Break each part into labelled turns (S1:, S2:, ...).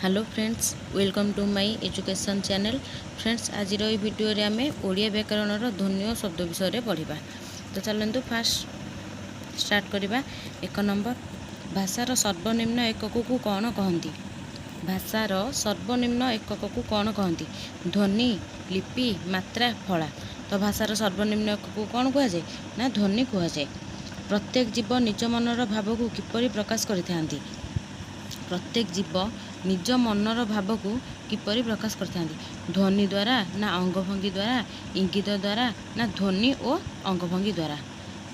S1: Hello friends, welcome to my education channel. Friends, आज video रे आमे ओडिया व्याकरण ध्वनि और शब्द विषय पढ़ा। तो चलते फास्ट स्टार्ट करवा। 1 नंबर, भाषार सर्वनिम्न एकक को कौन कहती? भाषार सर्वनिम्न एकक को कौन कहती? ध्वनि, लिपि, मात्रा, फला। तो भाषार सर्वनिम्न एकक को कौन कह जाए ना ध्वनि कह जाए। प्रत्येक जीव निज मनर भाव को किपरि प्रकाश करिथांती? प्रत्येक जीव निज मनर भाव को किपरि प्रकाश करथांती? ध्वनि द्वारा ना अंगभंगी द्वारा, इंगित द्वारा ना ध्वनि और अंगभंगी द्वारा?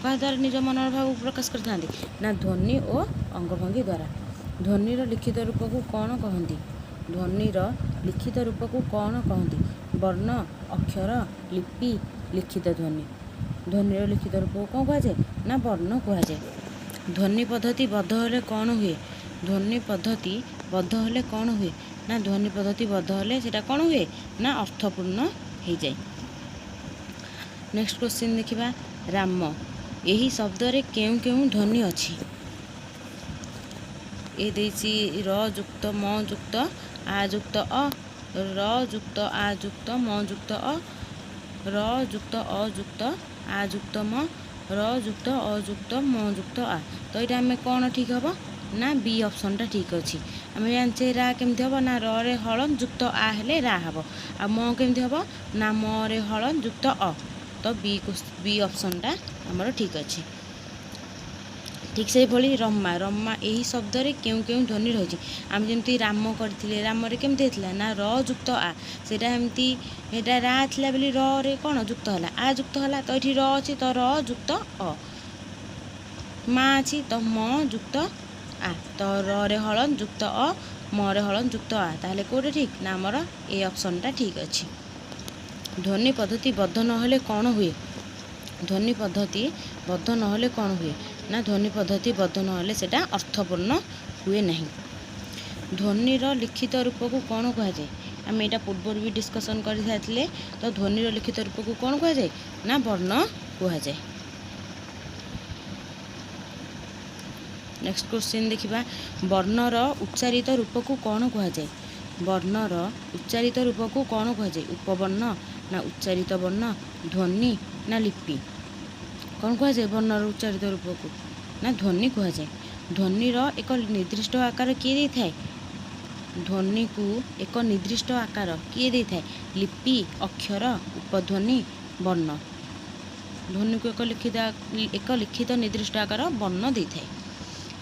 S1: क्या द्वारा निज मनर भाव को प्रकाश करथांती ना ध्वनि और अंगभंगी द्वारा। ध्वनिर लिखित रूप को कौन कहती? ध्वनिर लिखित रूप को कौन कहती? वर्ण, अक्षर, लिपि, लिखित ध्वनि। ध्वनिर लिखित रूप को कौन कह जाए ना वर्ण कह जाए। ध्वनि पद्धति बद्ध हेले कौन हुए? ध्वनि पद्धति बद्ध हेले कौन हुए ना ध्वनि पद्धति बद्ध हेले सेटा कौन हुए ना अर्थपूर्ण हो जाए। नेक्स्ट क्वेश्चन देखिबा। राम, यही शब्द रे केउ केउ ध्वनि अछि? ए देछि र युक्त म युक्त आ युक्त अ, र युक्त आ युक्त म युक्त अ, र युक्त अ युक्त आ युक्त म, र युक्त अ युक्त म युक्त आ। तो ये आम कौन ठीक हम ना बी ऑप्शन ठीक अच्छी। आम जानचे रा केमती हम ना रे हलन युक्त आ हेले रा हम, आ म केमती हम ना म रे हलन युक्त अ। तो बी ऑप्शन आमर ठीक अच्छे। ठीक से भली रमा, रमा यही शब्द रे केउ केउ ध्वनि रही। आम जमी राम करथिले, राम रे केमती होता ना र युक्त आ, सेटा एमती एटा रा थिला बेली र रे कौन युक्त हला आ युक्त हला। तो ये र अच्छी तो र युक्त अ, मा अच्छी तो म युक्त आ, तो र रे हलन युक्त अ, म रे हलन युक्त आ। ताहले कोटे ठीक ना आमर ए ऑप्शन ठीक अच्छी। ध्वनि पद्धति बद्ध नहेले कौन हुए? ध्वनि पद्धति बद्ध नहेले कौन हुए ना ध्वनि पद्धति बद्ध नहेले सेटा अर्थपूर्ण हुए नहीं। ध्वनिर लिखित रूप को कौन कह जाए? आम यहाँ पूर्व भी डिस्कसन कर सारे। तो ध्वनिर लिखित रूप को कौन कह जाए ना वर्ण कह जाए। नेक्स्ट क्वेश्चन देखिबा। वर्णर उच्चारित रूप को कौन कह जाए? वर्णर उच्चारित रूप को कौन कह जाए? उपवर्ण ना उच्चारित वर्ण, ध्वनि ना लिपि? कौन कह जाए वर्णर उच्चारित रूप को ना ध्वनि कह जाए। ध्वनिर एक निर्दिष्ट आकार किए दे थाए? ध्वनि को एक निर्दिष्ट आकार किए दे थाए? लिपि, अक्षर, उपध्वनि, वर्ण। ध्वनि को एक लिखित निर्दिष्ट आकार वर्ण दे थाए।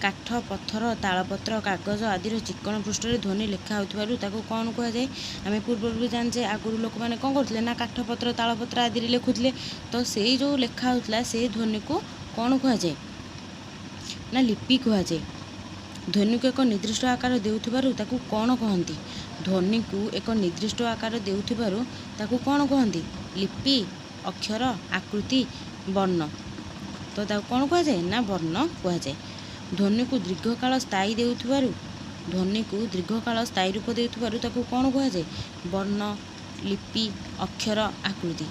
S1: काठ, पत्थर, तालपत्र, कागज आदि चिक्कण पृष्ठ रे ध्वनि लिखा होता कौन कह जाए? आम पूर्व भी जाने आगुरी लोक मैंने कौन करते ना काठ, पत्र, तालपत्र आदि लिखुले। तो से जो लिखा होता से ध्वनि को कौन कह जाए ना लिपि कह जाए। ध्वनि को एक निर्दिष्ट आकार देउथिबारु ताकू कौन कहती? ध्वनि को एक निर्दिष्ट आकार देउथिबारु ताकू कौन कहती? लिपि, अक्षर, आकृति, वर्ण। तो ताकू कौन कह जाए ना वर्ण कह जाए। ध्वनि को दीर्घकाल स्थायी देउथिबारु, ध्वनि को दीर्घकाल स्थायी रूप देउथिबारु ताकू कौन कह जाए? वर्ण, लिपि, अक्षर, आकृति।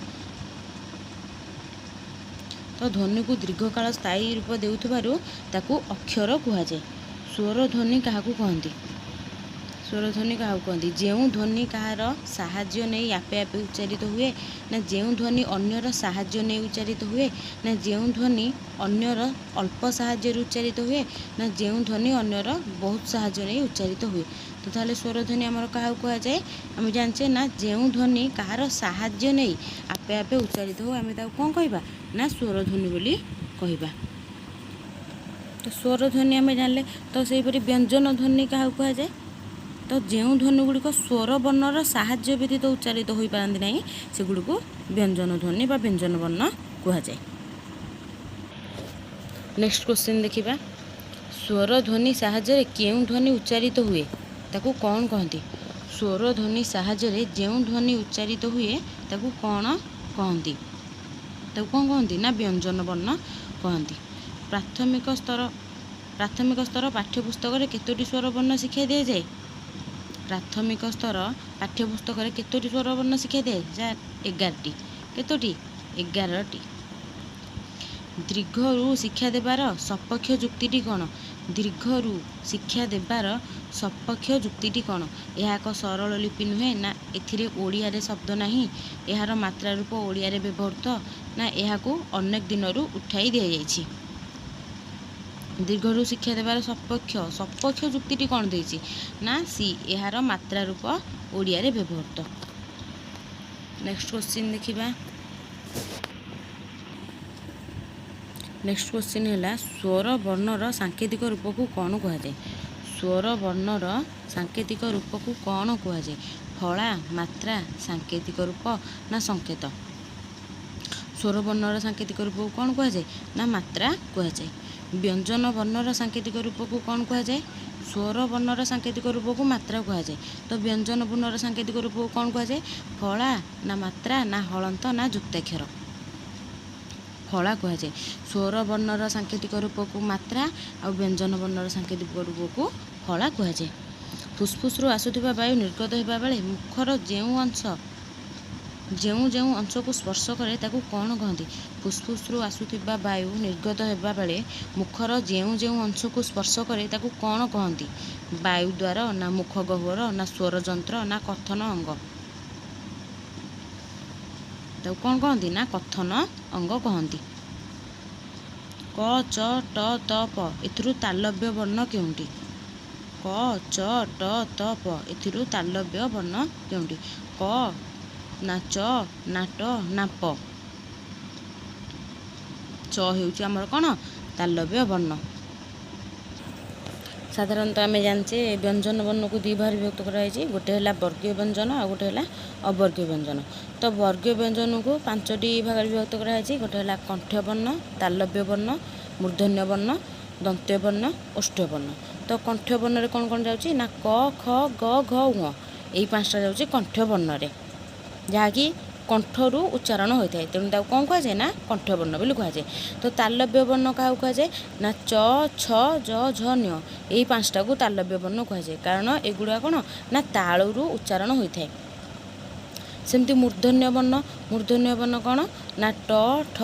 S1: तो ध्वनि को दीर्घकाल स्थायी रूप देउथिबारु ताकू अक्षर कह जाए। स्वर ध्वनि काहाकू कहती? स्वर ध्वनि क्या कहती? जो ध्वनि कहार साहाय्य नहीं आपे आपे उच्चारित हुए ना जो ध्वनि अन्यर साहाय्य नहीं उच्चारित हुए ना जो ध्वनि अन्यर अल्प साहाय्य उच्चारित हुए ना जो ध्वनि अन्यर बहुत साहाय्य नहीं उच्चारित हुए। तो ताहले स्वर ध्वनि आमर क्या कह जाए? आम जानचे ना जो ध्वनि कहार साहाय्य नहीं आपे आपे उच्चारित हो आम कौन कहबा ना स्वर ध्वनि बोली कहबा। तो स्वर ध्वनि आम जानले। तो सेहीपरि व्यंजन ध्वनि क्या कह जाए? तो जो ध्वनि गुड़िक स्वर वर्णर साहाय्य व्यतीत उच्चारित हो पारती नहीं सेगुड़ को व्यंजन ध्वनि बा व्यंजन वर्ण कह जाए। नेक्स्ट क्वेश्चन देखिबा। स्वर ध्वनि साहाय्य केउ ध्वनि उच्चारित हुए ताकू कौन कहती? स्वर ध्वनि साहाय्य जो ध्वनि उच्चारित हुए ताकू कौन कहती? ताकू कौन कहती ना व्यंजन वर्ण कहती। प्राथमिक स्तर पाठ्यपुस्तक केतोटी स्वर वर्ण शिक्षा दि जाए? प्राथमिक स्तर पाठ्यपुस्तक केतोटी स्वर वर्ण शिक्षा दिए? 11टी। केतोटी? 11टी। दीर्घ रु शिक्षा देवार सपक्ष जुक्ति कौन? दीर्घ रु शिक्षा देवार ସପକ୍ଷ ଯୁକ୍ତିଟି କ'ଣ? ଏହା ଏକ ସରଳ ଲିପି ନୁହେଁ ନା ଏଥିରେ ଓଡ଼ିଆରେ ଶବ୍ଦ ନାହିଁ? ଏହାର ମାତ୍ରା ରୂପ ଓଡ଼ିଆରେ ବ୍ୟବହୃତ ନା ଏହାକୁ ଅନେକ ଦିନରୁ ଉଠାଇ ଦିଆଯାଇଛି? ଦୀର୍ଘରୁ ଶିକ୍ଷା ଦେବାର ସପକ୍ଷ ଯୁକ୍ତିଟି କ'ଣ ଦେଇଛି ନା ସି, ଏହାର ମାତ୍ରା ରୂପ ଓଡ଼ିଆରେ ବ୍ୟବହୃତ। ନେକ୍ସଟ କ୍ୱେଶ୍ଚିନ୍ ଦେଖିବା। ନେକ୍ସଟ କ୍ୱେଶ୍ଚିନ୍ ହେଲା ସ୍ୱର ବର୍ଣ୍ଣର ସାଙ୍କେତିକ ରୂପକୁ କ'ଣ କୁହାଯାଏ? ସ୍ୱର ବର୍ଣ୍ଣର ସାଙ୍କେତିକ ରୂପକୁ କ'ଣ କୁହାଯାଏ? ଫଳା, ମାତ୍ରା, ସାଙ୍କେତିକ ରୂପ ନା ସଂକେତ? ସ୍ୱର ବର୍ଣ୍ଣର ସାଙ୍କେତିକ ରୂପକୁ କ'ଣ କୁହାଯାଏ ନା ମାତ୍ରା କୁହାଯାଏ। ବ୍ୟଞ୍ଜନ ବର୍ଣ୍ଣର ସାଙ୍କେତିକ ରୂପକୁ କ'ଣ କୁହାଯାଏ? ସ୍ୱର ବର୍ଣ୍ଣର ସାଙ୍କେତିକ ରୂପକୁ ମାତ୍ରା କୁହାଯାଏ। ତ ବ୍ୟଞ୍ଜନ ବର୍ଣ୍ଣର ସାଙ୍କେତିକ ରୂପକୁ କ'ଣ କୁହାଯାଏ? ଫଳା ନା ମାତ୍ରା ନା ହଳନ୍ତ ନା ଯୁକ୍ତାକ୍ଷର? ଫଳା କୁହାଯାଏ। ସ୍ୱର ବର୍ଣ୍ଣର ସାଙ୍କେତିକ ରୂପକୁ ମାତ୍ରା ଆଉ ବ୍ୟଞ୍ଜନ ବର୍ଣ୍ଣର ସାଙ୍କେତିକ ରୂପକୁ ଫଳା କୁହାଯାଏ। ଫୁସ୍ଫୁସ୍ରୁ ଆସୁଥିବା ବାୟୁ ନିର୍ଗତ ହେବା ବେଳେ ମୁଖର ଯେଉଁ ଅଂଶକୁ ସ୍ପର୍ଶ କରେ ତାକୁ କ'ଣ କହନ୍ତି? ଫୁସ୍ଫୁସ୍ରୁ ଆସୁଥିବା ବାୟୁ ନିର୍ଗତ ହେବା ବେଳେ ମୁଖର ଯେଉଁ ଅଂଶକୁ ସ୍ପର୍ଶ କରେ ତାକୁ କ'ଣ କହନ୍ତି? ବାୟୁ ଦ୍ୱାର ନା ମୁଖ ଗହ୍ୱର ନା ସ୍ୱରଯନ୍ତ୍ର ନା କଥନ ଅଙ୍ଗ? ତାକୁ କ'ଣ କହନ୍ତି ନା କଥନ ଅଙ୍ଗ କହନ୍ତି। କ, ଚ, ଟ, ତ, ପ ଏଥିରୁ ତାଲବ୍ୟ ବର୍ଣ୍ଣ କେଉଁଟି? କ, ଚ, ଟ, ତ, ପ ଏଥିରୁ ତାଲବ୍ୟ ବର୍ଣ୍ଣ କେଉଁଟି? କ ନା ଚ ନା ଟ ନା ପ? ଚ ହେଉଛି ଆମର କ'ଣ ତାଲବ୍ୟ ବର୍ଣ୍ଣ। ସାଧାରଣତଃ ଆମେ ଜାଣିଛେ ବ୍ୟଞ୍ଜନ ବର୍ଣ୍ଣକୁ ଦୁଇ ଭାଗରେ ବିଭକ୍ତ କରାଯାଇଛି। ଗୋଟେ ହେଲା ବର୍ଗୀୟ ବ୍ୟଞ୍ଜନ ଆଉ ଗୋଟେ ହେଲା ଅବର୍ଗୀୟ ବ୍ୟଞ୍ଜନ। ତ ବର୍ଗୀୟ ବ୍ୟଞ୍ଜନକୁ 5ଟି ଭାଗରେ ବିଭକ୍ତ କରାଯାଇଛି। ଗୋଟେ ହେଲା କଣ୍ଠ ବର୍ଣ୍ଣ, ତାଲବ୍ୟ ବର୍ଣ୍ଣ, ମୂର୍ଧନ୍ୟ ବର୍ଣ୍ଣ, ଦନ୍ତ୍ୟ ବର୍ଣ୍ଣ, ଓଷ୍ଠ୍ୟ ବର୍ଣ୍ଣ। ତ କଣ୍ଠ ବର୍ଣ୍ଣରେ କ'ଣ କ'ଣ ଯାଉଛି ନା କ, ଖ, ଗ, ଘ, ଙ ଏଇ 5ଟା ଯାଉଛି କଣ୍ଠ ବର୍ଣ୍ଣରେ, ଯାହାକି କଣ୍ଠରୁ ଉଚ୍ଚାରଣ ହୋଇଥାଏ। ତେଣୁ ତାକୁ କ'ଣ କୁହାଯାଏ ନା କଣ୍ଠ ବର୍ଣ୍ଣ ବୋଲି କୁହାଯାଏ। ତ ତାଲବ୍ୟ ବର୍ଣ୍ଣ କାହାକୁ କୁହାଯାଏ ନା ଚ, ଛ, ଜ, ଝ, ନ୍ୟ ଏଇ 5ଟାକୁ ତାଲବ୍ୟ ବର୍ଣ୍ଣ କୁହାଯାଏ, କାରଣ ଏଗୁଡ଼ା କ'ଣ ନା ତାଳୁରୁ ଉଚ୍ଚାରଣ ହୋଇଥାଏ। ସେମିତି ମୂର୍ଧନ୍ୟ ବର୍ଣ୍ଣ କ'ଣ ନା ଟ, ଠ,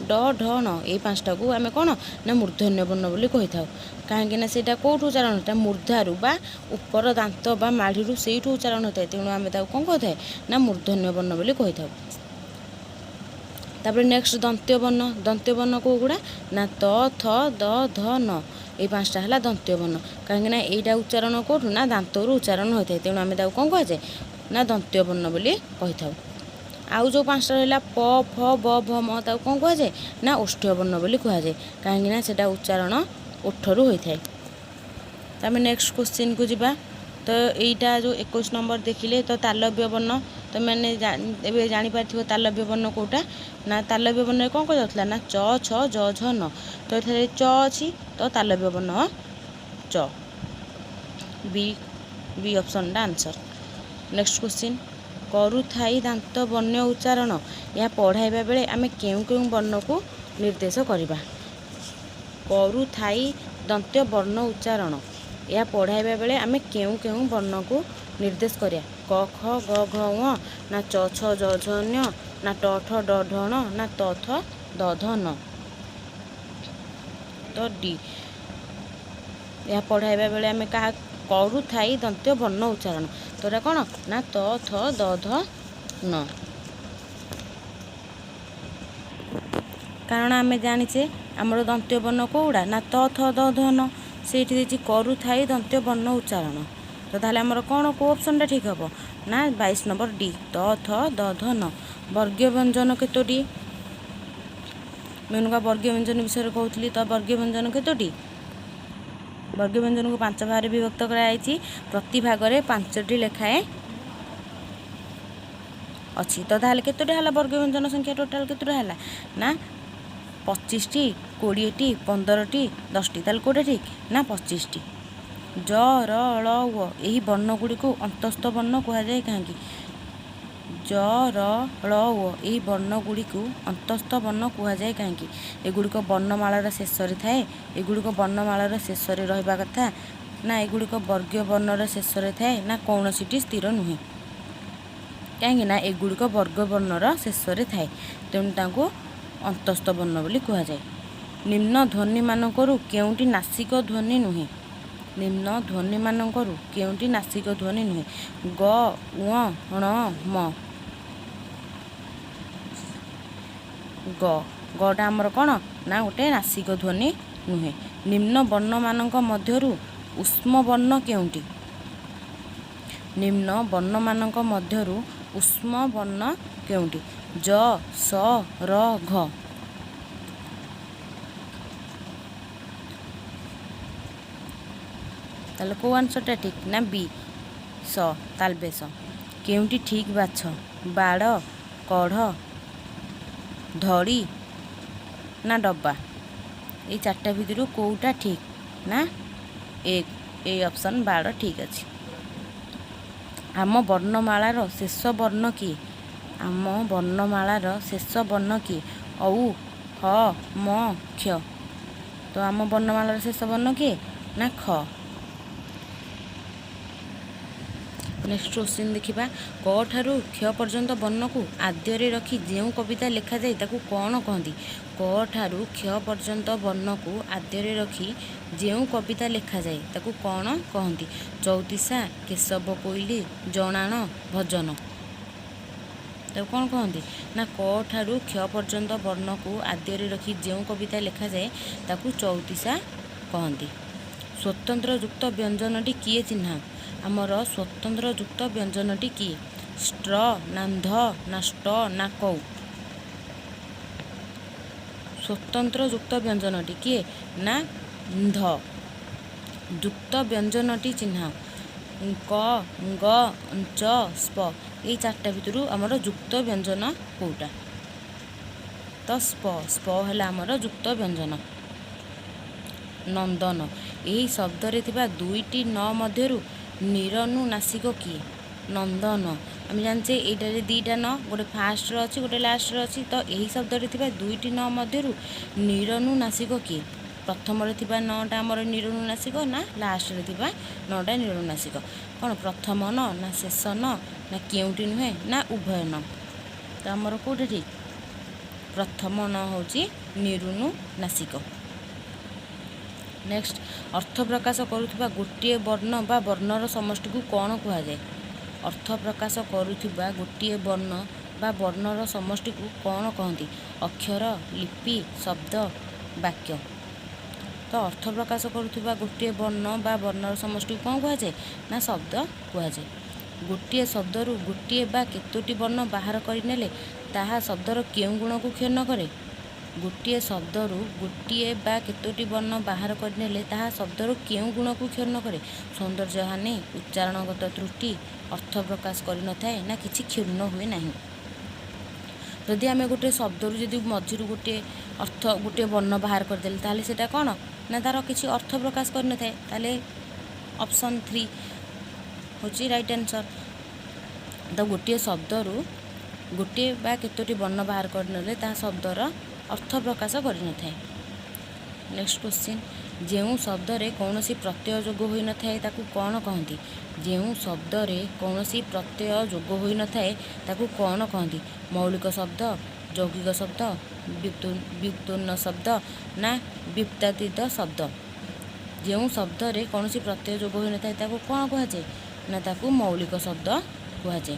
S1: ଡ, ଢ, ଣ ଏଇ 5ଟାକୁ ଆମେ କ'ଣ ନା ମୂର୍ଧନ୍ୟ ବର୍ଣ୍ଣ ବୋଲି କହିଥାଉ। କାହିଁକି ନା ସେଇଟା କେଉଁଠୁ ଉଚ୍ଚାରଣ ହୋଇଥାଏ? ମୂର୍ଦ୍ଧାରୁ ବା ଉପର ଦାନ୍ତ ବା ମାଢ଼ିରୁ ସେଇଠୁ ଉଚ୍ଚାରଣ ହୋଇଥାଏ। ତେଣୁ ଆମେ ତାକୁ କ'ଣ କହିଥାଏ ନା ମୂର୍ଧନ୍ୟ ବର୍ଣ୍ଣ ବୋଲି କହିଥାଉ। ତାପରେ ନେକ୍ସଟ ଦନ୍ତ୍ୟ ବର୍ଣ୍ଣ କେଉଁଗୁଡ଼ା ନା ତ, ଥ, ଦ, ଧ, ନ ଏଇ 5ଟା ହେଲା ଦନ୍ତ୍ୟ ବର୍ଣ୍ଣ। କାହିଁକିନା ଏଇଟା ଉଚ୍ଚାରଣ କେଉଁଠୁ ନା ଦାନ୍ତରୁ ଉଚ୍ଚାରଣ ହୋଇଥାଏ। ତେଣୁ ଆମେ ତାକୁ କ'ଣ କୁହାଯାଏ ନା ଦନ୍ତ୍ୟ ବର୍ଣ୍ଣ ବୋଲି କହିଥାଉ। ଆଉ ଯେଉଁ 5ଟା ରହିଲା ପ, ଫ, ବ, ଭ, ମ ତାକୁ କ'ଣ କୁହାଯାଏ ନା ଓଷ୍ଠ୍ୟ ବର୍ଣ୍ଣ ବୋଲି କୁହାଯାଏ, କାହିଁକିନା ସେଇଟା ଉଚ୍ଚାରଣ ଓଠରୁ ହୋଇଥାଏ। ତ ଆମେ ନେକ୍ସଟ କ୍ୱେଶ୍ଚିନ୍କୁ ଯିବା। ତ ଏଇଟା ଯେଉଁ 21 ନମ୍ବର ଦେଖିଲେ ତ ତାଲବ୍ୟ ବର୍ଣ୍ଣ, ତୁମେମାନେ ଏବେ ଜାଣିପାରିଥିବ ତାଲବ୍ୟ ବର୍ଣ୍ଣ କେଉଁଟା ନା ତାଲବ୍ୟ ବର୍ଣ୍ଣରେ କ'ଣ କରାଯାଉଥିଲା ନା ଚ, ଛ, ଜ, ଝ, ନ। ତ ଏଠାରେ ଚ ଅଛି ତ ତାଲବ୍ୟ ବର୍ଣ୍ଣ ଚ। ବି ଅପସନ୍ଟା ଆନ୍ସର। ନେକ୍ସଟ କ୍ୱେଶ୍ଚିନ୍ କରୁଥାଇ ଦାନ୍ତ ବର୍ଣ୍ଣ ଉଚ୍ଚାରଣ ଏହା ପଢ଼ାଇବା ବେଳେ ଆମେ କେଉଁ ବର୍ଣ୍ଣକୁ ନିର୍ଦ୍ଦେଶ କରିବା? କରୁଥାଇ ଦନ୍ତ୍ୟ ବର୍ଣ୍ଣ ଉଚ୍ଚାରଣ ଏହା ପଢ଼ାଇବା ବେଳେ ଆମେ କେଉଁ ବର୍ଣ୍ଣକୁ ନିର୍ଦ୍ଦେଶ କରିବା? କ, ଖ, ଗ, ଘ, ଙ ନା ଚ, ଛ, ଜ, ଝ, ନ୍ୟ ନା ଟ, ଠ, ଡ, ଢ, ଣ ନା ତ, ଥ, ଦ, ଧ, ନ? ତ ଡି। ଏହା ପଢ଼ାଇବା ବେଳେ ଆମେ କାହା କରୁଥାଇ ଦନ୍ତ୍ୟ ବର୍ଣ୍ଣ ଉଚ୍ଚାରଣ ତ ଏଟା କ'ଣ ନା ତ, ଥ, ଦ, ଧ, ନ। କାରଣ ଆମେ ଜାଣିଛେ ଆମର ଦନ୍ତ୍ୟ ବର୍ଣ୍ଣ କେଉଁଗୁଡ଼ା ନା ତ, ଥ, ଦ, ଧ, ନ। ସେଇଠି ଦେଇଛି କରୁଥାଇ ଦନ୍ତ୍ୟ ବର୍ଣ୍ଣ ଉଚ୍ଚାରଣ। ତ ତାହେଲେ ଆମର କ'ଣ କେଉଁ ଅପସନ୍ଟା ଠିକ୍ ହେବ ନା 22 ନମ୍ବର ଡି ତ, ଥ, ଦ, ଧ, ନ। ବର୍ଗୀୟ ବ୍ୟଞ୍ଜନ କେତୋଟି? ମୁଁ ବର୍ଗୀୟ ବ୍ୟଞ୍ଜନ ବିଷୟରେ କହୁଥିଲି। ତ ବର୍ଗୀୟ ବ୍ୟଞ୍ଜନ କେତୋଟି? ବର୍ଗୀୟ ବ୍ୟଞ୍ଜନକୁ 5 ଭାଗରେ ବିଭକ୍ତ କରାଯାଇଛି। ପ୍ରତି ଭାଗରେ 5ଟି ଲେଖାଏଁ ଅଛି। ତ ତାହେଲେ କେତୋଟି ହେଲା ବର୍ଗୀୟ ବ୍ୟଞ୍ଜନ ସଂଖ୍ୟା ଟୋଟାଲ୍ କେତୋଟା ହେଲା ନା 25ଟି, 20ଟି, 15ଟି, 10ଟି। ତାହେଲେ କେଉଁଟା ଠିକ୍ ନା 25ଟି। ଜ, ର, ଳ, ୱ ଏହି ବର୍ଣ୍ଣଗୁଡ଼ିକୁ ଅନ୍ତସ୍ଥ ବର୍ଣ୍ଣ କୁହାଯାଏ କାହିଁକି? ଜ, ର, ଳ, ୱ ଏହି ବର୍ଣ୍ଣଗୁଡ଼ିକୁ ଅନ୍ତସ୍ଥ ବର୍ଣ୍ଣ କୁହାଯାଏ କାହିଁକି? ଏଗୁଡ଼ିକ ବର୍ଣ୍ଣମାଳାର ଶେଷରେ ଥାଏ। ଏଗୁଡ଼ିକ ବର୍ଣ୍ଣମାଳାର ଶେଷରେ ରହିବା କଥା ନା ଏଗୁଡ଼ିକ ବର୍ଗୀୟ ବର୍ଣ୍ଣର ଶେଷରେ ଥାଏ ନା କୌଣସିଟି ସ୍ଥିର ନୁହେଁ? କାହିଁକି ନା ଏଗୁଡ଼ିକ ବର୍ଗ ବର୍ଣ୍ଣର ଶେଷରେ ଥାଏ। ତେଣୁ ତାଙ୍କୁ ଅନ୍ତସ୍ଥ ବର୍ଣ୍ଣ ବୋଲି କୁହାଯାଏ। ନିମ୍ନ ଧ୍ୱନିମାନଙ୍କରୁ କେଉଁଟି ନାସିକ ଧ୍ୱନି ନୁହେଁ? ନିମ୍ନ ଧ୍ୱନିମାନଙ୍କରୁ କେଉଁଟି ନାସିକ ଧ୍ୱନି ନୁହେଁ? ଗ, ଙ, ଣ, ମ। ଗଟା ଆମର କ'ଣ ନା ଗୋଟେ ନାସିକ ଧ୍ୱନି ନୁହେଁ। ନିମ୍ନ ବର୍ଣ୍ଣମାନଙ୍କ ମଧ୍ୟରୁ ଉଷ୍ମ ବର୍ଣ୍ଣ କେଉଁଟି? ନିମ୍ନ ବର୍ଣ୍ଣମାନଙ୍କ ମଧ୍ୟରୁ ଉଷ୍ମ ବର୍ଣ୍ଣ କେଉଁଟି? ଜ, ସ, ର, ଘ। ତାହେଲେ କେଉଁ ଆନ୍ସରଟା ଠିକ୍ ନା ବି ସ ତାଲବେଶ। କେଉଁଟି ଠିକ୍ ବାଛ? ବାଡ଼, କଢ଼, ଧଡ଼ି ନା ଡବା? ଏଇ ଚାରିଟା ଭିତରୁ କେଉଁଟା ଠିକ୍ ନା ଏଇ ଅପସନ୍ ବାଡ଼ ଠିକ୍ ଅଛି। ଆମ ବର୍ଣ୍ଣମାଳାର ଶେଷ ବର୍ଣ୍ଣ କିଏ? ଆମ ବର୍ଣ୍ଣମାଳାର ଶେଷ ବର୍ଣ୍ଣ କିଏ? ଔ, ହ, ମ, କ୍ଷ। ତ ଆମ ବର୍ଣ୍ଣମାଳାର ଶେଷ ବର୍ଣ୍ଣ କିଏ ନା ଖ। ନେକ୍ସଟ କ୍ୱେଶ୍ଚିନ୍ ଦେଖିବା। କ ଠାରୁ କ୍ଷ ପର୍ଯ୍ୟନ୍ତ ବର୍ଣ୍ଣକୁ ଆଦ୍ୟରେ ରଖି ଯେଉଁ କବିତା ଲେଖାଯାଏ ତାକୁ କ'ଣ କହନ୍ତି? କ ଠାରୁ କ୍ଷ ପର୍ଯ୍ୟନ୍ତ ବର୍ଣ୍ଣକୁ ଆଦ୍ୟରେ ରଖି ଯେଉଁ କବିତା ଲେଖାଯାଏ ତାକୁ କ'ଣ କହନ୍ତି? ଚଉତିଶା, କେଶବ କୋଇଲି, ଜଣାଣ, ଭଜନ। ତାକୁ କ'ଣ କହନ୍ତି ନା କ ଠାରୁ କ୍ଷ ପର୍ଯ୍ୟନ୍ତ ବର୍ଣ୍ଣକୁ ଆଦ୍ୟରେ ରଖି ଯେଉଁ କବିତା ଲେଖାଯାଏ ତାକୁ ଚଉତିଶା କହନ୍ତି। ସ୍ୱତନ୍ତ୍ର ଯୁକ୍ତ ବ୍ୟଞ୍ଜନଟି କିଏ ଚିହ୍ନାଅ? ଆମର ସ୍ୱତନ୍ତ୍ର ଯୁକ୍ତ ବ୍ୟଞ୍ଜନଟି କିଏ? ଷ୍ଟ୍ର ନା ନ୍ଧ ନା ଷ୍ଟ ନା କଉ? ସ୍ୱତନ୍ତ୍ର ଯୁକ୍ତ ବ୍ୟଞ୍ଜନଟି କିଏ ନା ନ୍ଧ। ଯୁକ୍ତ ବ୍ୟଞ୍ଜନଟି ଚିହ୍ନାଅ? କ, ଗ, ଚ, ସ୍ପ। ଏଇ ଚାରିଟା ଭିତରୁ ଆମର ଯୁକ୍ତ ବ୍ୟଞ୍ଜନ କେଉଁଟା? ତ ସ୍ପ ହେଲା ଆମର ଯୁକ୍ତ ବ୍ୟଞ୍ଜନ। ନନ୍ଦନ। ଏହି ଶବ୍ଦରେ ଥିବା ଦୁଇଟି ନ ମଧ୍ୟରୁ ନିରନୁନାସିକ କିଏ? ନନ୍ଦନ। ଆମେ ଜାଣିଛେ ଏଇଟାରେ ଦୁଇଟା ନ, ଗୋଟେ ଫାଷ୍ଟରେ ଅଛି ଗୋଟେ ଲାଷ୍ଟରେ ଅଛି। ତ ଏହି ଶବ୍ଦରେ ଥିବା ଦୁଇଟି ନ ମଧ୍ୟରୁ ନିରନୁନାସିକ କିଏ? ପ୍ରଥମରେ ଥିବା ନଟା ଆମର ନିରନୁନାସିକ ନା ଲାଷ୍ଟରେ ଥିବା ନଟା ନିରନୁନାସିକ? କ'ଣ ପ୍ରଥମ ନ ନା ଶେଷ ନ ନା କେଉଁଟି ନୁହେଁ ନା ଉଭୟ ନ? ତ ଆମର କେଉଁଟା ଠିକ୍? ପ୍ରଥମ ନ ହେଉଛି ନିରନୁନାସିକ। ନେକ୍ସଟ, ଅର୍ଥ ପ୍ରକାଶ କରୁଥିବା ଗୋଟିଏ ବର୍ଣ୍ଣ ବା ବର୍ଣ୍ଣର ସମଷ୍ଟିକୁ କ'ଣ କୁହାଯାଏ? ଅର୍ଥ ପ୍ରକାଶ କରୁଥିବା ଗୋଟିଏ ବର୍ଣ୍ଣ ବା ବର୍ଣ୍ଣର ସମଷ୍ଟିକୁ କ'ଣ କହନ୍ତି? ଅକ୍ଷର, ଲିପି, ଶବ୍ଦ, ବାକ୍ୟ। ତ ଅର୍ଥ ପ୍ରକାଶ କରୁଥିବା ଗୋଟିଏ ବର୍ଣ୍ଣ ବା ବର୍ଣ୍ଣର ସମଷ୍ଟିକୁ କ'ଣ କୁହାଯାଏ ନା ଶବ୍ଦ କୁହାଯାଏ। ଗୋଟିଏ ଶବ୍ଦରୁ ଗୋଟିଏ ବା କେତୋଟି ବର୍ଣ୍ଣ ବାହାର କରିନେଲେ ତାହା ଶବ୍ଦର କେଉଁ ଗୁଣକୁ କ୍ଷୁଣ୍ଣ କରେ? ଗୋଟିଏ ଶବ୍ଦରୁ ଗୋଟିଏ ବା କେତୋଟି ବର୍ଣ୍ଣ ବାହାର କରିନେଲେ ତାହା ଶବ୍ଦର କେଉଁ ଗୁଣକୁ କ୍ଷୁଣ୍ଣ କରେ? ସୌନ୍ଦର୍ଯ୍ୟହାନି, ଉଚ୍ଚାରଣଗତ ତ୍ରୁଟି, ଅର୍ଥ ପ୍ରକାଶ କରିନଥାଏ ନା କିଛି କ୍ଷୁଣ୍ଣ ହୁଏ ନାହିଁ। ଯଦି ଆମେ ଗୋଟେ ଶବ୍ଦରୁ ଯଦି ମଝିରୁ ଗୋଟିଏ ବର୍ଣ୍ଣ ବାହାର କରିଦେଲେ ତାହେଲେ ସେଇଟା କ'ଣ ନା ତାର କିଛି ଅର୍ଥ ପ୍ରକାଶ କରିନଥାଏ। ତାହେଲେ ଅପସନ୍ 3 ହେଉଛି ରାଇଟ୍ ଆନ୍ସର୍। ତ ଗୋଟିଏ ଶବ୍ଦରୁ ଗୋଟିଏ ବା କେତୋଟି ବର୍ଣ୍ଣ ବାହାର କରିନେଲେ ତାହା ଶବ୍ଦର ଅର୍ଥ ପ୍ରକାଶ କରିନଥାଏ। Next question. ଯେଉଁ ଶବ୍ଦରେ କୌଣସି ପ୍ରତ୍ୟୟ ଯୋଗ ହୋଇନଥାଏ ତାକୁ କ'ଣ କହନ୍ତି? ଯେଉଁ ଶବ୍ଦରେ କୌଣସି ପ୍ରତ୍ୟୟ ଯୋଗ ହୋଇନଥାଏ ତାକୁ କ'ଣ କହନ୍ତି? ମୌଳିକ ଶବ୍ଦ, ଯୌଗିକ ଶବ୍ଦ, ବ୍ୟୁତ୍ପନ୍ନ ଶବ୍ଦ ନା ବ୍ୟୁତ୍ପାଦିତ ଶବ୍ଦ? ଯେଉଁ ଶବ୍ଦରେ କୌଣସି ପ୍ରତ୍ୟୟ ଯୋଗ ହୋଇନଥାଏ ତାକୁ କ'ଣ କୁହାଯାଏ ନା ତାକୁ ମୌଳିକ ଶବ୍ଦ କୁହାଯାଏ।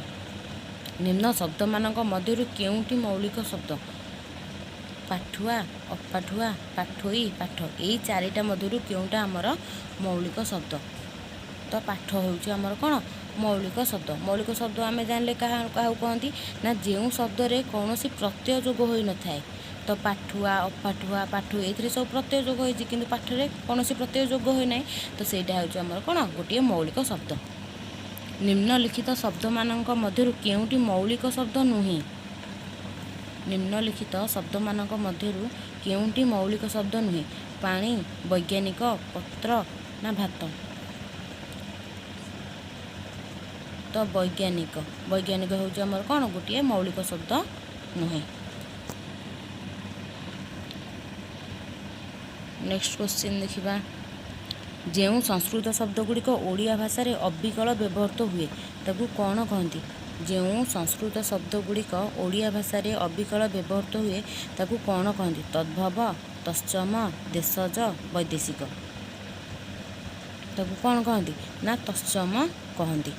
S1: ନିମ୍ନ ଶବ୍ଦମାନଙ୍କ ମଧ୍ୟରୁ କେଉଁଟି ମୌଳିକ ଶବ୍ଦ? ପାଠୁଆ, ଅପାଠୁଆ, ପାଠୋଇ, ପାଠ। ଏଇ ଚାରିଟା ମଧ୍ୟରୁ କେଉଁଟା ଆମର ମୌଳିକ ଶବ୍ଦ? ତ ପାଠ ହେଉଛି ଆମର କ'ଣ ମୌଳିକ ଶବ୍ଦ। ମୌଳିକ ଶବ୍ଦ ଆମେ ଜାଣିଲେ କାହାକୁ କହନ୍ତି ନା ଯେଉଁ ଶବ୍ଦରେ କୌଣସି ପ୍ରତ୍ୟୟ ଯୋଗ ହୋଇନଥାଏ। ତ ପାଠୁଆ, ଅପାଠୁଆ, ପାଠୋଇ ଏଥିରେ ସବୁ ପ୍ରତ୍ୟୟ ଯୋଗ ହୋଇଛି କିନ୍ତୁ ପାଠରେ କୌଣସି ପ୍ରତ୍ୟୟ ଯୋଗ ହୋଇନାହିଁ। ତ ସେଇଟା ହେଉଛି ଆମର କ'ଣ ଗୋଟିଏ ମୌଳିକ ଶବ୍ଦ। ନିମ୍ନଲିଖିତ ଶବ୍ଦମାନଙ୍କ ମଧ୍ୟରୁ କେଉଁଟି ମୌଳିକ ଶବ୍ଦ ନୁହେଁ? ନିମ୍ନଲିଖିତ ଶବ୍ଦମାନଙ୍କ ମଧ୍ୟରୁ କେଉଁଟି ମୌଳିକ ଶବ୍ଦ ନୁହେଁ? ପାଣି, ବୈଜ୍ଞାନିକ, ପତ୍ର ନା ଭାତ? ତ ବୈଜ୍ଞାନିକ ହେଉଛି ଆମର କ'ଣ ଗୋଟିଏ ମୌଳିକ ଶବ୍ଦ ନୁହେଁ। ନେକ୍ସଟ କ୍ୱେଶ୍ଚିନ୍ ଦେଖିବା। ଯେଉଁ ସଂସ୍କୃତ ଶବ୍ଦ ଗୁଡ଼ିକ ଓଡ଼ିଆ ଭାଷାରେ ଅବିକଳ ବ୍ୟବହୃତ ହୁଏ ତାକୁ କ'ଣ କହନ୍ତି? ଯେଉଁ ସଂସ୍କୃତ ଶବ୍ଦ ଗୁଡ଼ିକ ଓଡ଼ିଆ ଭାଷାରେ ଅବିକଳ ବ୍ୟବହୃତ ହୁଏ ତାକୁ କ'ଣ କହନ୍ତି? ତଦ୍ଭବ, ତତ୍ସମ, ଦେଶଜ, ବୈଦେଶିକ। ତାକୁ କ'ଣ କହନ୍ତି ନା ତତ୍ସମ କହନ୍ତି।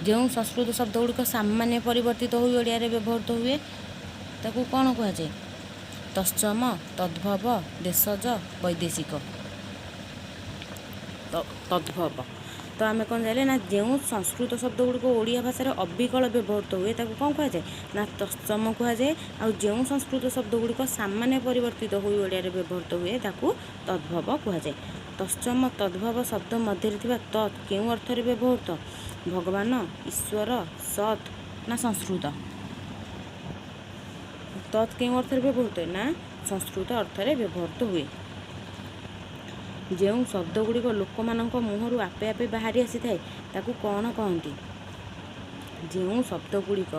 S1: ଯେଉଁ ସଂସ୍କୃତ ଶବ୍ଦ ଗୁଡ଼ିକ ସାମାନ୍ୟ ପରିବର୍ତ୍ତିତ ହୋଇ ଓଡ଼ିଆରେ ବ୍ୟବହୃତ ହୁଏ ତାକୁ କ'ଣ କୁହାଯାଏ? ତତ୍ସମ, ତଦ୍ଭବ, ଦେଶଜ, ବୈଦେଶିକ। ତଦ୍ଭବ ତ ଆମେ କ'ଣ ଜାଣିଲେ ନା ଯେଉଁ ସଂସ୍କୃତ ଶବ୍ଦ ଗୁଡ଼ିକ ଓଡ଼ିଆ ଭାଷାରେ ଅବିକଳ ବ୍ୟବହୃତ ହୁଏ ତାକୁ କ'ଣ କୁହାଯାଏ ନା ତତ୍ସମ କୁହାଯାଏ। ଆଉ ଯେଉଁ ସଂସ୍କୃତ ଶବ୍ଦ ଗୁଡ଼ିକ ସାମାନ୍ୟ ପରିବର୍ତ୍ତିତ ହୋଇ ଓଡ଼ିଆରେ ବ୍ୟବହୃତ ହୁଏ ତାକୁ ତଦ୍ଭବ କୁହାଯାଏ। ତତ୍ସମ ତଦ୍ଭବ ଶବ୍ଦ ମଧ୍ୟରେ ଥିବା ତତ୍ କେଉଁ ଅର୍ଥରେ ବ୍ୟବହୃତ? ଭଗବାନ, ଈଶ୍ୱର, ସତ୍ ନା ସଂସ୍କୃତ? ତତ୍ କେଉଁ ଅର୍ଥରେ ବ୍ୟବହୃତ ହୁଏ ନା ସଂସ୍କୃତ ଅର୍ଥରେ ବ୍ୟବହୃତ ହୁଏ। ଯେଉଁ ଶବ୍ଦ ଗୁଡ଼ିକ ଲୋକମାନଙ୍କ ମୁହଁରୁ ଆପେ ଆପେ ବାହାରି ଆସିଥାଏ ତାକୁ କ'ଣ କହନ୍ତି? ଯେଉଁ ଶବ୍ଦ ଗୁଡ଼ିକ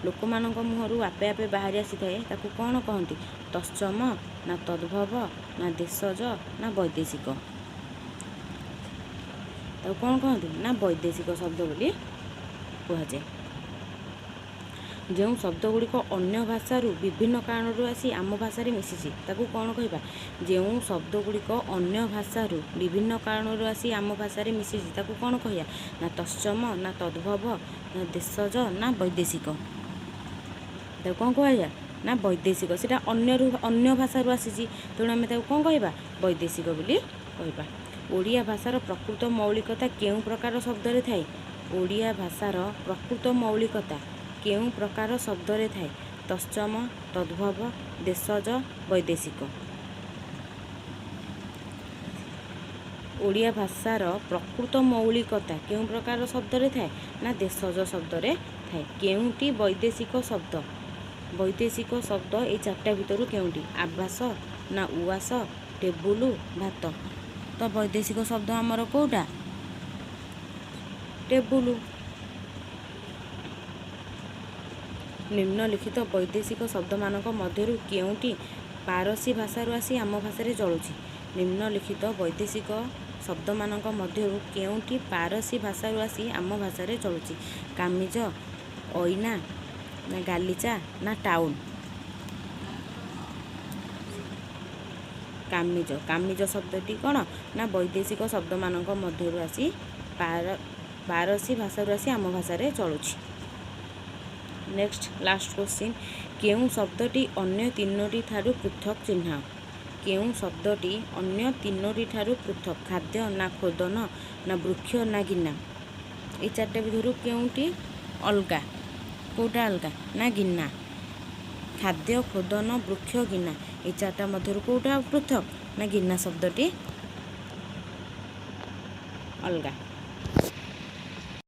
S1: ଲୋକମାନଙ୍କ ମୁହଁରୁ ଆପେ ଆପେ ବାହାରି ଆସିଥାଏ ତାକୁ କ'ଣ କହନ୍ତି? ତତ୍ସମ ନା ତଦ୍ଭବ ନା ଦେଶଜ ନା ବୈଦେଶିକ? ତାକୁ କ'ଣ କହନ୍ତି ନା ବୈଦେଶିକ ଶବ୍ଦ ବୋଲି କୁହାଯାଏ। ଯେଉଁ ଶବ୍ଦ ଗୁଡ଼ିକ ଅନ୍ୟ ଭାଷାରୁ ବିଭିନ୍ନ କାରଣରୁ ଆସି ଆମ ଭାଷାରେ ମିଶିଛି ତାକୁ କ'ଣ କହିବା? ଯେଉଁ ଶବ୍ଦ ଗୁଡ଼ିକ ଅନ୍ୟ ଭାଷାରୁ ବିଭିନ୍ନ କାରଣରୁ ଆସି ଆମ ଭାଷାରେ ମିଶିଛି ତାକୁ କ'ଣ କହିବା? ନା ତତ୍ସମ ନା ତଦ୍ଭବ ନା ଦେଶଜ ନା ବୈଦେଶିକ? ତାକୁ କ'ଣ କୁହାଯାଏ ନା ବୈଦେଶିକ। ସେଇଟା ଅନ୍ୟ ଭାଷାରୁ ଆସିଛି ତେଣୁ ଆମେ ତାକୁ କ'ଣ କହିବା? ବୈଦେଶିକ ବୋଲି କହିବା। ଓଡ଼ିଆ ଭାଷାର ପ୍ରକୃତ ମୌଳିକତା କେଉଁ ପ୍ରକାର ଶବ୍ଦରେ ଥାଏ? ଓଡ଼ିଆ ଭାଷାର ପ୍ରକୃତ ମୌଳିକତା କେଉଁ ପ୍ରକାର ଶବ୍ଦରେ ଥାଏ? ତତ୍ସମ, ତଦ୍ଭବ, ଦେଶଜ, ବୈଦେଶିକ। ଓଡ଼ିଆ ଭାଷାର ପ୍ରକୃତ ମୌଳିକତା କେଉଁ ପ୍ରକାର ଶବ୍ଦରେ ଥାଏ? ନା ଦେଶଜ ଶବ୍ଦରେ ଥାଏ। କେଉଁଟି ବୈଦେଶିକ ଶବ୍ଦ? ବୈଦେଶିକ ଶବ୍ଦ ଏଇ ଚାରିଟା ଭିତରୁ କେଉଁଟି? ଆବାସ ନା ଉଆସ, ଟେବୁଲ, ଭାତ। ତ ବୈଦେଶିକ ଶବ୍ଦ ଆମର କେଉଁଟା? ଟେବୁଲ। ନିମ୍ନଲିଖିତ ବୈଦେଶିକ ଶବ୍ଦମାନଙ୍କ ମଧ୍ୟରୁ କେଉଁଟି ପାରସୀ ଭାଷାରୁ ଆସି ଆମ ଭାଷାରେ ଚଳୁଛି? ନିମ୍ନଲିଖିତ ବୈଦେଶିକ ଶବ୍ଦମାନଙ୍କ ମଧ୍ୟରୁ କେଉଁଟି ପାରସୀ ଭାଷାରୁ ଆସି ଆମ ଭାଷାରେ ଚଳୁଛି? କାମିଜ, ଅଇନା ନା ଗାଲିଚା ନା ଟାଉନ? କାମିଜ। କାମିଜ ଶବ୍ଦଟି କ'ଣ ନା ବୈଦେଶିକ ଶବ୍ଦମାନଙ୍କ ମଧ୍ୟରୁ ଆସି ପାରସୀ ଭାଷାରୁ ଆସି ଆମ ଭାଷାରେ ଚଳୁଛି। ନେକ୍ସଟ ଲାଷ୍ଟ କ୍ୱେଶ୍ଚିନ୍, କେଉଁ ଶବ୍ଦଟି ଅନ୍ୟ ତିନୋଟି ଠାରୁ ପୃଥକ୍ ଚିହ୍ନାଅ? କେଉଁ ଶବ୍ଦଟି ଅନ୍ୟ ତିନୋଟି ଠାରୁ ପୃଥକ୍? ଖାଦ୍ୟ ନା ଖୋଦନ ନା ବୃକ୍ଷ ନା ଗିନା? ଏଇ ଚାରିଟା ଭିତରୁ କେଉଁଟି ଅଲଗା? କେଉଁଟା ଅଲଗା ନା ଗିନା। ଖାଦ୍ୟ, ଖୋଦନ, ବୃକ୍ଷ, ଗିନା ଏଇ ଚାରିଟା ମଧ୍ୟରୁ କେଉଁଟା ପୃଥକ୍ ନା ଗିନା ଶବ୍ଦଟି ଅଲଗା।